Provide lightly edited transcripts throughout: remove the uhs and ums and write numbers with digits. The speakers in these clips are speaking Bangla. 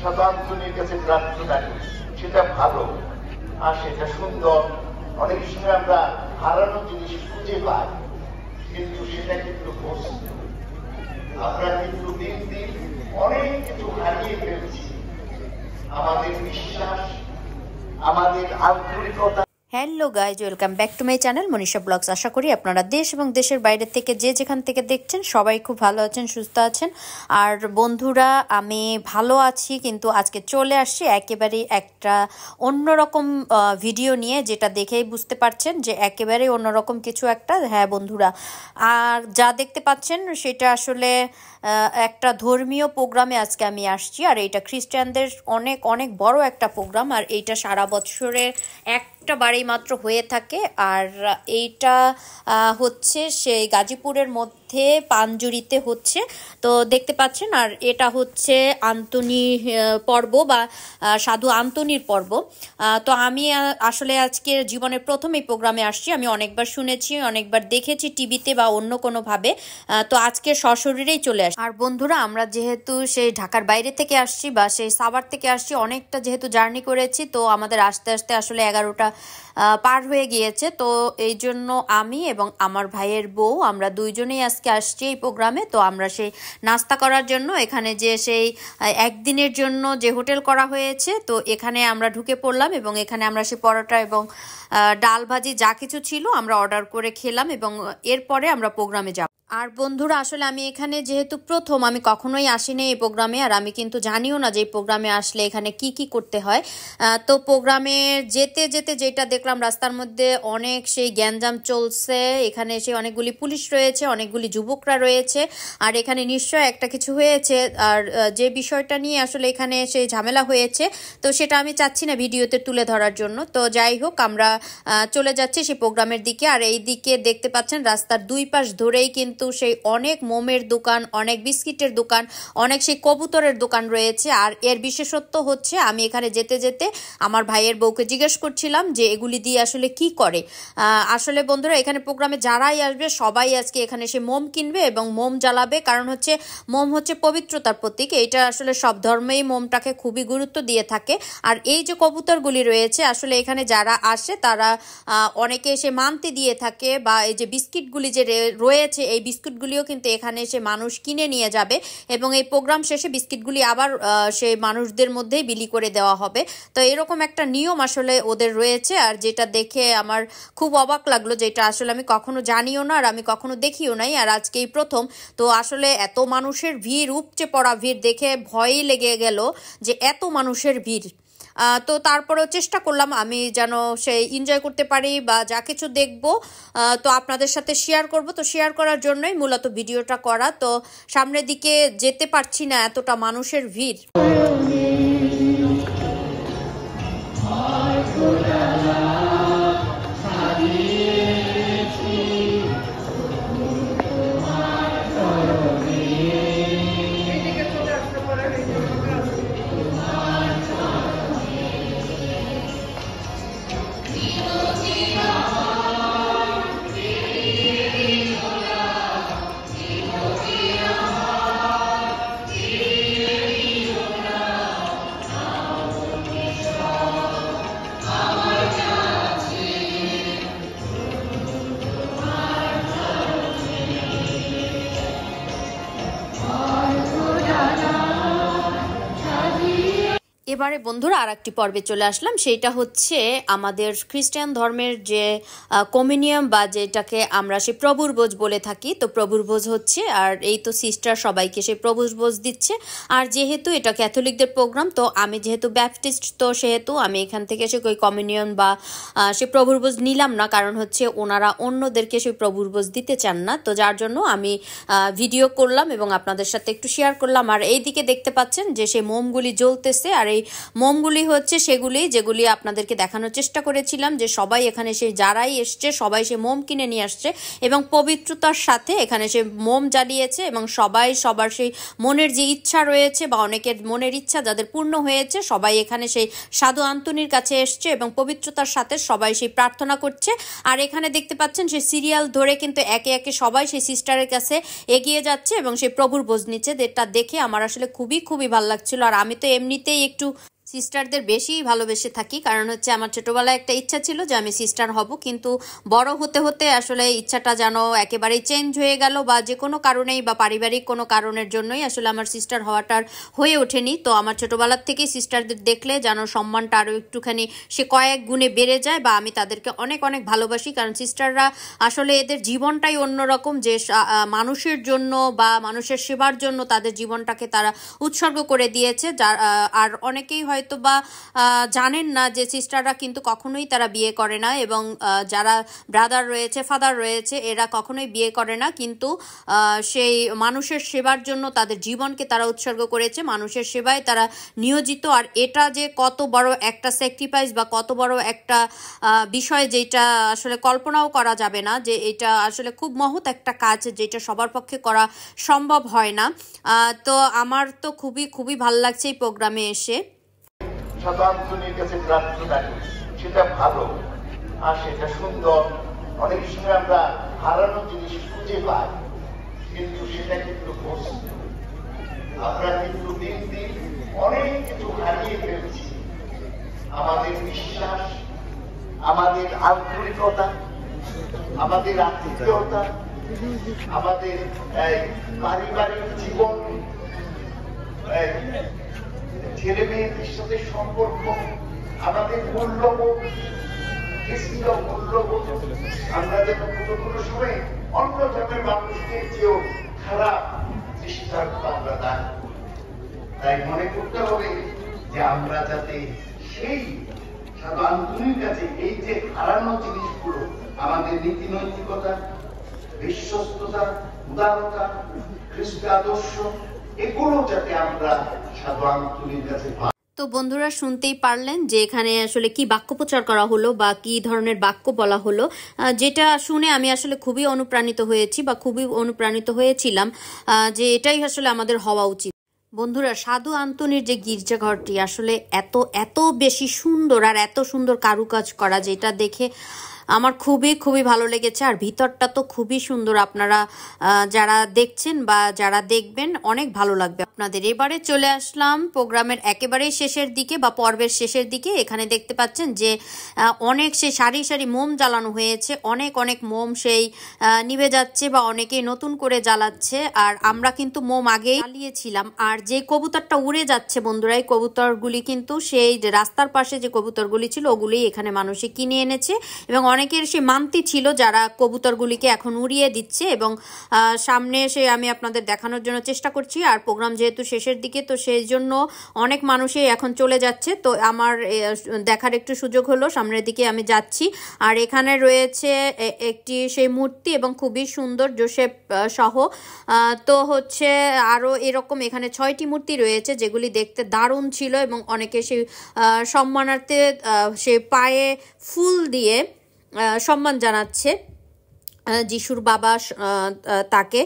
সাধারণের কাছে প্রার্থনা করি, সেটা ভালো আর সেটা সুন্দর। অনেক সময় আমরা হারানো জিনিস খুঁজে পাই, কিন্তু সেটা কিন্তু বস্তু। আমরা কিন্তু দিন দিন অনেক কিছু হারিয়ে ফেলছি, আমাদের বিশ্বাস, আমাদের আন্তরিকতা। Hello guys, welcome back to my channel Manisha blogs. আশা করি আপনারা দেশ এবং দেশের বাইরে থেকে যে যেখান থেকে দেখছেন সবাই খুব ভালো আছেন, সুস্থ আছেন। আর বন্ধুরা, আমি ভালো আছি, কিন্তু আজকে চলে আসছি একেবারেই একটা অন্যরকম ভিডিও নিয়ে, যেটা দেখেই বুঝতে পারছেন যে একেবারেই অন্যরকম কিছু একটা। হ্যাঁ বন্ধুরা, আর যা দেখতে পাচ্ছেন সেটা আসলে একটা ধর্মীয় প্রোগ্রামে আজকে আমি আসছি। আর এইটা খ্রিস্টানদের অনেক অনেক বড় একটা প্রোগ্রাম, আর এইটা সারা বছরের একটা বারেই মাত্র হয়ে থাকে। আর এইটা হচ্ছে সেই গাজীপুরের মধ্যে পাঞ্জুরিতে হচ্ছে, তো দেখতে পাচ্ছেন। আর এটা হচ্ছে আন্তনি পর্ব বা সাধু আন্তনির পর্ব। তো আমি আসলে আজকে জীবনের প্রথম এই প্রোগ্রামে আসছি। আমি অনেকবার শুনেছি, অনেকবার দেখেছি টিভিতে বা অন্য কোনোভাবে, তো আজকে সশরীরেই চলে আসি। আর বন্ধুরা, আমরা যেহেতু সেই ঢাকার বাইরে থেকে আসছি বা সেই সাভার থেকে আসছি, অনেকটা যেহেতু জার্নি করেছি, তো আমাদের আসতে আসতে আসলে 11টা পার হয়ে গিয়েছে। তো এই জন্য আমি এবং আমার ভাইয়ের বউ, আমরা দুইজনেই আজকে আসছি এই প্রোগ্রামে। তো আমরা সেই নাস্তা করার জন্য এখানে যে সেই একদিনের জন্য যে হোটেল করা হয়েছে, তো এখানে আমরা ঢুকে পড়লাম এবং এখানে আমরা সেই পরোটা এবং ডাল ভাজি যা কিছু ছিল আমরা অর্ডার করে খেলাম এবং এরপরে আমরা প্রোগ্রামে যাব। আর বন্ধুরা, আসলে আমি এখানে যেহেতু প্রথম, আমি কখনোই আসিনি এই প্রোগ্রামে, আর আমি কিন্তু জানিও না যে এই প্রোগ্রামে আসলে এখানে কি কি করতে হয়। তো প্রোগ্রামে যেতে যেতে যেটা দেখলাম, রাস্তার মধ্যে অনেক সেই গ্যাঞ্জাম চলছে। এখানে সেই অনেকগুলি পুলিশ রয়েছে, অনেকগুলি যুবকরা রয়েছে, আর এখানে নিশ্চয় একটা কিছু হয়েছে। আর যে বিষয়টা নিয়ে আসলে এখানে সেই ঝামেলা হয়েছে, তো সেটা আমি চাচ্ছি না ভিডিওতে তুলে ধরার জন্য। তো যাই হোক, আমরা চলে যাচ্ছি সেই প্রোগ্রামের দিকে। আর এই দিকে দেখতে পাচ্ছেন রাস্তার দুই পাশ ধরেই কিন্তু সেই অনেক মোমের দোকান, অনেক বিস্কিটের দোকান, অনেক সেই কবুতরের দোকান রয়েছে। আর এর বিশেষত্ব হচ্ছে, আমি এখানে যেতে যেতে আমার ভাইয়ের বউকে জিজ্ঞেস করছিলাম যে এগুলি দিয়ে আসলে কি করে। আসলে বন্ধুরা, এখানে প্রোগ্রামে যারাই আসবে সবাই আজকে এখানে সে মোম কিনবে এবং মোম জ্বালাবে, কারণ হচ্ছে মোম হচ্ছে পবিত্রতার প্রতীক। এইটা আসলে সব ধর্মেই মোমটাকে খুবই গুরুত্ব দিয়ে থাকে। আর এই যে কবুতরগুলি রয়েছে, আসলে এখানে যারা আসে তারা অনেকে এসে মানতি দিয়ে থাকে, বা এই যে বিস্কিটগুলি যে রয়েছে, এই বিস্কুটগুলিও কিন্তু এখানে এসে মানুষ কিনে নিয়ে যাবে এবং এই প্রোগ্রাম শেষে বিস্কিটগুলি আবার সেই মানুষদের মধ্যেই বিলি করে দেওয়া হবে। তো এরকম একটা নিয়ম আসলে ওদের রয়েছে। আর যেটা দেখে আমার খুব অবাক লাগলো, যেটা আসলে আমি কখনো জানিও না আর আমি কখনো দেখিও নাই, আর আজকেই প্রথম। তো আসলে এত মানুষের ভিড়, উপচে পড়া ভিড় দেখে ভয়ই লেগে গেল যে এত মানুষের ভিড়। তো তারপরেও চেষ্টা করলাম আমি যেন সেই এনজয় করতে পারি বা যা কিছু দেখবো তো আপনাদের সাথে শেয়ার করব। তো শেয়ার করার জন্যই মূলত ভিডিওটা করা। তো সামনের দিকে যেতে পারছি না, এতটা মানুষের ভিড়। এবারে বন্ধুরা আর একটি পর্বে চলে আসলাম, সেইটা হচ্ছে আমাদের খ্রিস্টান ধর্মের যে কমিউনিয়াম বা যেটাকে আমরা সেই প্রভুর ভোজ বলে থাকি। তো প্রভুর ভোজ হচ্ছে, আর এই তো সিস্টার সবাইকে সেই প্রভুর ভোজ দিচ্ছে। আর যেহেতু এটা ক্যাথলিকদের প্রোগ্রাম, তো আমি যেহেতু ব্যাপটিস্ট, তো সেহেতু আমি এখান থেকে সে ওই কমিউনিয়ন বা সে প্রভুর ভোজ নিলাম না, কারণ হচ্ছে ওনারা অন্যদেরকে সেই প্রভুর ভোজ দিতে চান না। তো যার জন্য আমি ভিডিও করলাম এবং আপনাদের সাথে একটু শেয়ার করলাম। আর এই দিকে দেখতে পাচ্ছেন যে সেই মোমগুলি জ্বলতেছে, আর এই মোমগুলি হচ্ছে সেগুলি যেগুলি আপনাদেরকে দেখানোর চেষ্টা করেছিলাম, যে সবাই এখানে সেই যারাই এসছে সবাই সে মোম কিনে নিয়ে আসছে এবং পবিত্রতার সাথে এখানে সে মোম জ্বালিয়েছে এবং সবাই সবার সেই মনের যে ইচ্ছা রয়েছে বা অনেকের মনের ইচ্ছা যাদের পূর্ণ হয়েছে সবাই এখানে সেই সাধু আন্তনির কাছে এসছে এবং পবিত্রতার সাথে সবাই সেই প্রার্থনা করছে। আর এখানে দেখতে পাচ্ছেন সেই সিরিয়াল ধরে কিন্তু একে একে সবাই সেই সিস্টারের কাছে এগিয়ে যাচ্ছে এবং সেই প্রভুর ভোজ নিচ্ছে, যেটা দেখে আমার আসলে খুবই খুবই ভালো লাগছিল। আর আমি তো এমনিতেই একটু সিস্টারদের বেশি ভালোবেসে থাকি, কারণ হচ্ছে আমার ছোটোবেলায় একটা ইচ্ছা ছিল যে আমি সিস্টার হব, কিন্তু বড় হতে হতে আসলে ইচ্ছাটা যেন একেবারেই চেঞ্জ হয়ে গেল, বা যে কোনো কারণেই বা পারিবারিক কোনো কারণের জন্যই আসলে আমার সিস্টার হওয়াটার হয়ে ওঠেনি। তো আমার ছোটোবেলার থেকেই সিস্টারদের দেখলে যেন সম্মানটা আরও একটুখানি সে কয়েক গুণে বেড়ে যায়, বা আমি তাদেরকে অনেক অনেক ভালোবাসি, কারণ সিস্টাররা আসলে এদের জীবনটাই অন্যরকম, যে মানুষের জন্য বা মানুষের সেবার জন্য তাদের জীবনটাকে তারা উৎসর্গ করে দিয়েছে। আর অনেকেই হয়তো বা জানেন না যে সিস্টাররা কিন্তু কখনোই তারা বিয়ে করে না, এবং যারা ব্রাদার রয়েছে ফাদার রয়েছে এরা কখনোই বিয়ে করে না, কিন্তু সেই মানুষের সেবার জন্য তাদের জীবনকে তারা উৎসর্গ করেছে, মানুষের সেবায় তারা নিয়োজিত। আর এটা যে কত বড় একটা স্যাক্রিফাইস বা কত বড় একটা বিষয়, যেটা আসলে কল্পনাও করা যাবে না, যে এটা আসলে খুব মহৎ একটা কাজ যেটা সবার পক্ষে করা সম্ভব হয় না। তো আমার তো খুবই খুবই ভালো লাগছে এই প্রোগ্রামে এসে। সাধু আন্তনির কাছে প্রার্থনা করি, সেটা ভালো আর সেটা সুন্দর। অনেক সময় আমরা হারানো জিনিস খুঁজে পাই, কিন্তু সেটা কিন্তু বস্তু। আমরা কিন্তু দিন দিন অনেক কিছু হারিয়ে ফেলছি, আমাদের বিশ্বাস, আমাদের আন্তরিকতা, আমাদের আত্মীয়তা, আমাদের পারিবারিক জীবন, ছেলে মেয়েদের সাথে সম্পর্ক, আমাদের মূল্যবোধ, খ্রিস্টীয় মূল্যবোধ। আমরা যেন কোনো সময় অন্য ধর্মের মানুষদের চেয়েও খারাপ দৃষ্টান্ত আমরা দান। তাই মনে করতে হবে যে আমরা যাতে সেই সাধু আন্তনির কাছে এই যে হারানো জিনিসগুলো, আমাদের নীতি নৈতিকতা, বিশ্বস্ততা, উদারতা, খ্রিস্ট আদর্শ, এগুলো যাতে আমরা সাধু আন্তনির কাছে পাই। তো বন্ধুরা শুনতেই পারলেন যে এখানে আসলে কি বাক্য প্রচার করা হলো বা কি ধরনের বাক্য বলা হলো, যেটা শুনে আমি আসলে খুবই অনুপ্রাণিত হয়েছি বা খুবই অনুপ্রাণিত হয়েছিলাম, যে এটাই আসলে আমাদের হওয়া উচিত। বন্ধুরা, সাধু আন্তনির যে গির্জাঘরটি আসলে এত এত বেশি সুন্দর আর এত সুন্দর কারুকাজ করা, যেটা দেখে আমার খুবই খুবই ভালো লেগেছে। আর ভিতরটা তো খুবই সুন্দর, আপনারা যারা দেখছেন বা যারা দেখবেন অনেক ভালো লাগবে আপনাদের। এবারে চলে আসলাম প্রোগ্রামের একেবারেই শেষের দিকে বা পর্বের শেষের দিকে। এখানে দেখতে পাচ্ছেন যে অনেক সেই সারি সারি মোম জ্বালানো হয়েছে, অনেক অনেক মোম সেই নিভে যাচ্ছে বা অনেকেই নতুন করে জ্বালাচ্ছে। আর আমরা কিন্তু মোম আগেই জ্বালিয়েছিলাম। আর যে কবুতরটা উড়ে যাচ্ছে বন্ধুরা, এই কবুতরগুলি কিন্তু সেই যে রাস্তার পাশে যে কবুতরগুলি ছিল ওগুলি এখানে মানুষে কিনে এনেছে, এবং অনেকের সে মানতি ছিল যারা কবুতরগুলিকে এখন উড়িয়ে দিচ্ছে, এবং সামনে এসে আমি আপনাদের দেখানোর জন্য চেষ্টা করছি। আর প্রোগ্রাম যেহেতু শেষের দিকে, তো সেই জন্য অনেক মানুষই এখন চলে যাচ্ছে, তো আমার দেখার একটু সুযোগ হলো, সামনের দিকে আমি যাচ্ছি। আর এখানে রয়েছে একটি সেই মূর্তি এবং খুবই সুন্দর জোসেফ সহ, তো হচ্ছে আরও এরকম এখানে 6টি মূর্তি রয়েছে যেগুলি দেখতে দারুণ ছিল, এবং অনেকে সেই সম্মানার্থে সে পায়ে ফুল দিয়ে সম্মান জানাচ্ছে যিশুর বাবা তাকে।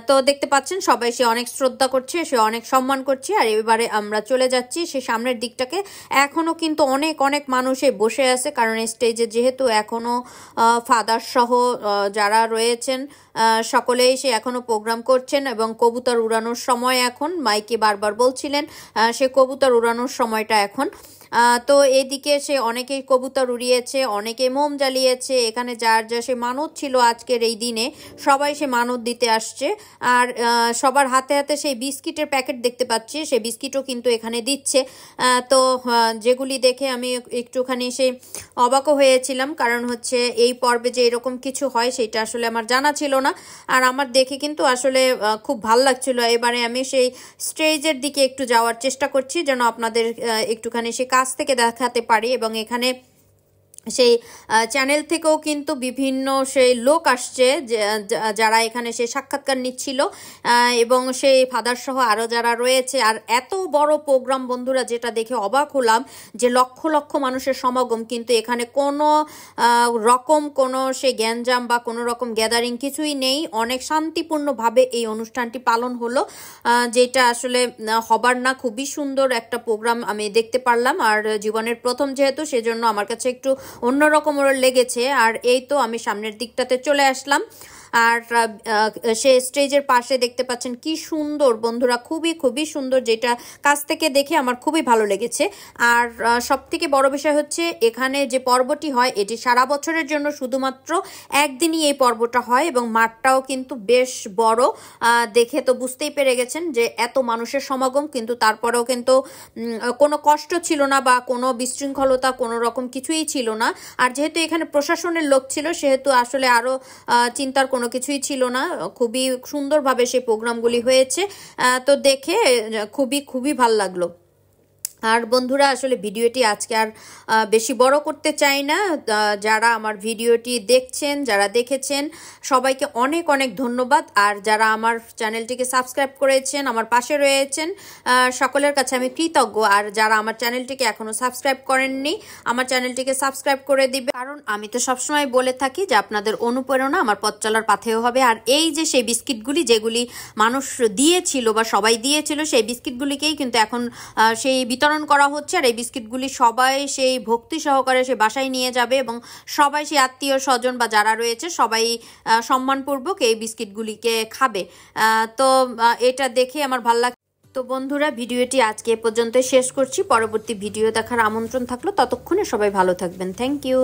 তো দেখতে পাচ্ছেন সবাই সে অনেক শ্রদ্ধা করছে, সে অনেক সম্মান করছে। আর এবারে আমরা চলে যাচ্ছি সে সামনের দিকটাকে। এখনও কিন্তু অনেক অনেক মানুষে বসে আছে, কারণ স্টেজে যেহেতু এখনও ফাদার সহ যারা রয়েছেন সকলেই সে এখনও প্রোগ্রাম করছেন, এবং কবুতর উড়ানোর সময় এখন মাইকে বারবার বলছিলেন সে কবুতর উড়ানোর সময়টা এখন। তো এদিকে সে অনেকেই কবুতর উড়িয়েছে, অনেকে মোম জ্বালিয়েছে। এখানে যার যা সে মানত ছিল আজকের এই দিনে সবাই সে মানত দিতে আসছে। আর সবার হাতে হাতে সেই বিস্কিটের প্যাকেট দেখতে পাচ্ছি, সে বিস্কিটও কিন্তু এখানে দিচ্ছে। তো যেগুলি দেখে আমি একটুখানি সে অবাকও হয়েছিলাম, কারণ হচ্ছে এই পর্বে যে এরকম কিছু হয় সেটা আসলে আমার জানা ছিল না। আর আমার দেখে কিন্তু আসলে খুব ভালো লাগছিল। এবারে আমি সেই স্টেজের দিকে একটু যাওয়ার চেষ্টা করছি যেন আপনাদের একটুখানি সে কাছ থেকে দেখাতে পারি। এবং এখানে সেই চ্যানেল থেকেও কিন্তু বিভিন্ন সেই লোক আসছে যারা এখানে সেই সাক্ষাৎকার নিচ্ছিল, এবং সেই ফাদার সহ আরও যারা রয়েছে। আর এত বড় প্রোগ্রাম বন্ধুরা, যেটা দেখে অবাক হলাম যে লক্ষ লক্ষ মানুষের সমাগম, কিন্তু এখানে কোনো রকম কোনো সেই গ্যাঞ্জাম বা কোনো রকম গ্যাদারিং কিছুই নেই। অনেক শান্তিপূর্ণভাবে এই অনুষ্ঠানটি পালন হলো, যেটা আসলে হবার না। খুবই সুন্দর একটা প্রোগ্রাম আমি দেখতে পারলাম, আর জীবনের প্রথম যেহেতু, সেজন্য আমার কাছে একটু অন্যরকম লেগেছে। আর এই তো আমি সামনের দিকটাতে চলে আসলাম, আর সে স্টেজের পাশে দেখতে পাচ্ছেন কি সুন্দর বন্ধুরা, খুবই খুবই সুন্দর, যেটা কাছ থেকে দেখে আমার খুবই ভালো লেগেছে। আর সব থেকে বড় বিষয় হচ্ছে এখানে যে পর্বটি হয় এটি সারা বছরের জন্য শুধুমাত্র একদিনই এই পর্বটা হয়, এবং মাঠটাও কিন্তু বেশ বড়। দেখে তো বুঝতেই পেরে গেছেন যে এত মানুষের সমাগম, কিন্তু তারপরেও কিন্তু কোনো কষ্ট ছিল না বা কোনো বিশৃঙ্খলতা কোনো রকম কিছুই ছিল না। আর যেহেতু এখানে প্রশাসনের লোক ছিল, সেহেতু আসলে আরও চিন্তার কোনো কিছুই ছিল না। খুবই সুন্দরভাবে সেই প্রোগ্রামগুলি হয়েছে, তো দেখে খুবই খুবই ভালো লাগলো। আর বন্ধুরা, আসলে ভিডিওটি আজকে আর বেশি বড় করতে চাই না। যারা আমার ভিডিওটি দেখছেন, যারা দেখেছেন, সবাইকে অনেক অনেক ধন্যবাদ। আর যারা আমার চ্যানেলটিকে সাবস্ক্রাইব করেছেন, আমার পাশে রয়েছেন, সকলের কাছে আমি কৃতজ্ঞ। আর যারা আমার চ্যানেলটিকে এখনও সাবস্ক্রাইব করেননি, আমার চ্যানেলটিকে সাবস্ক্রাইব করে দিবে, কারণ আমি তো সবসময় বলে থাকি যে আপনাদের অনুপ্রেরণা আমার পথ চলার পাথেয় হবে। আর এই যে সেই বিস্কিটগুলি যেগুলি মানুষ দিয়েছিল বা সবাই দিয়েছিল, সেই বিস্কিটগুলিকেই কিন্তু এখন সেই বিতরণ করা হচ্ছে। আর এই বিস্কিটগুলি সবাই সেই ভক্তি সহকারে সে বাসায় নিয়ে যাবে, এবং সবাই সেই আত্মীয় স্বজন বা যারা রয়েছে সবাই সম্মানপূর্বক এই বিস্কিটগুলিকে খাবে। তো এটা দেখে আমার ভালো লাগে। তো বন্ধুরা, ভিডিওটি আজকে এ পর্যন্ত শেষ করছি। পরবর্তী ভিডিও দেখার আমন্ত্রণ থাকলো। ততক্ষণে সবাই ভালো থাকবেন। Thank you.